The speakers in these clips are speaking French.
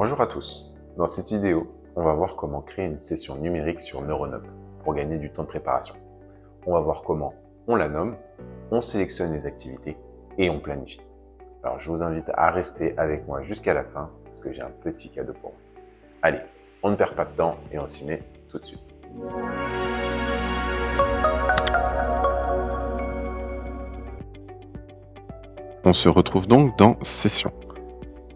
Bonjour à tous. Dans cette vidéo, on va voir comment créer une session numérique sur NeuronUp pour gagner du temps de préparation. On va voir comment on la nomme, on sélectionne les activités et on planifie. Alors je vous invite à rester avec moi jusqu'à la fin parce que j'ai un petit cadeau pour vous. Allez, on ne perd pas de temps et on s'y met tout de suite. On se retrouve donc dans Session.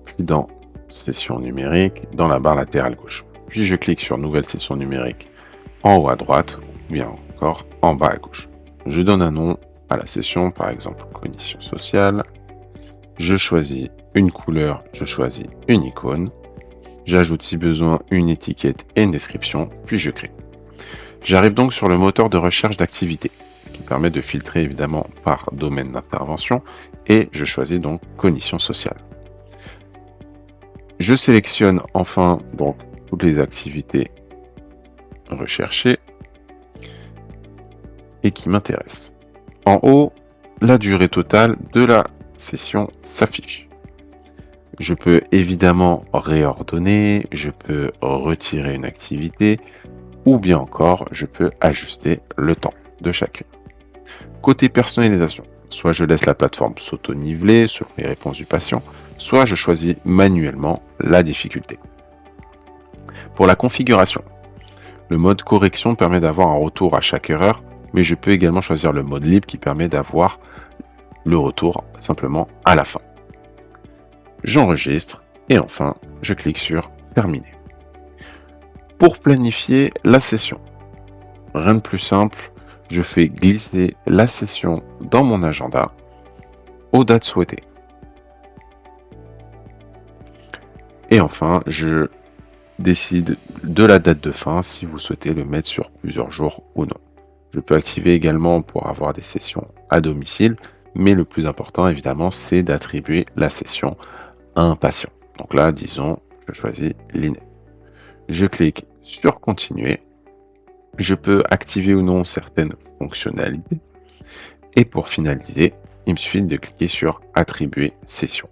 Puis dans Session numérique, dans la barre latérale gauche. Puis je clique sur Nouvelle session numérique en haut à droite, ou bien encore en bas à gauche. Je donne un nom à la session, par exemple Cognition sociale. Je choisis une couleur, je choisis une icône. J'ajoute si besoin une étiquette et une description, puis je crée. J'arrive donc sur le moteur de recherche d'activité, qui permet de filtrer évidemment par domaine d'intervention, et je choisis donc Cognition sociale. Je sélectionne enfin donc toutes les activités recherchées et qui m'intéressent. En haut, la durée totale de la session s'affiche. Je peux évidemment réordonner, je peux retirer une activité ou bien encore je peux ajuster le temps de chacune. Côté personnalisation, soit je laisse la plateforme s'auto-niveler selon les réponses du patient, soit je choisis manuellement la difficulté. Pour la configuration, le mode correction permet d'avoir un retour à chaque erreur, mais je peux également choisir le mode libre qui permet d'avoir le retour simplement à la fin. J'enregistre et enfin, je clique sur Terminer. Pour planifier la session, rien de plus simple, je fais glisser la session dans mon agenda aux dates souhaitées. Et enfin, je décide de la date de fin si vous souhaitez le mettre sur plusieurs jours ou non. Je peux activer également pour avoir des sessions à domicile, mais le plus important évidemment c'est d'attribuer la session à un patient. Donc là, disons, je choisis l'INET. Je clique sur Continuer. Je peux activer ou non certaines fonctionnalités. Et pour finaliser, il me suffit de cliquer sur Attribuer session.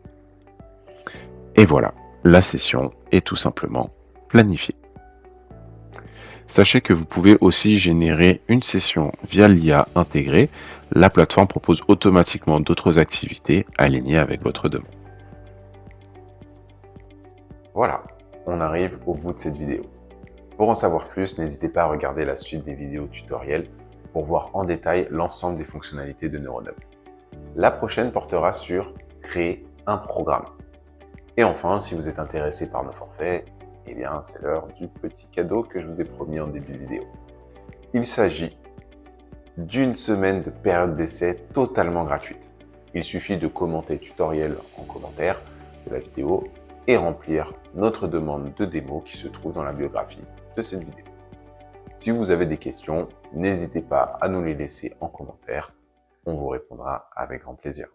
Et voilà, la session est tout simplement planifiée. Sachez que vous pouvez aussi générer une session via l'IA intégrée. La plateforme propose automatiquement d'autres activités alignées avec votre demande. Voilà, on arrive au bout de cette vidéo. Pour en savoir plus, n'hésitez pas à regarder la suite des vidéos tutoriels pour voir en détail l'ensemble des fonctionnalités de NeuronUp. La prochaine portera sur créer un programme. Et enfin, si vous êtes intéressé par nos forfaits, eh bien c'est l'heure du petit cadeau que je vous ai promis en début de vidéo. Il s'agit d'une semaine de période d'essai totalement gratuite. Il suffit de commenter tutoriel en commentaire de la vidéo et remplir notre demande de démo qui se trouve dans la biographie de cette vidéo. Si vous avez des questions, n'hésitez pas à nous les laisser en commentaire. On vous répondra avec grand plaisir.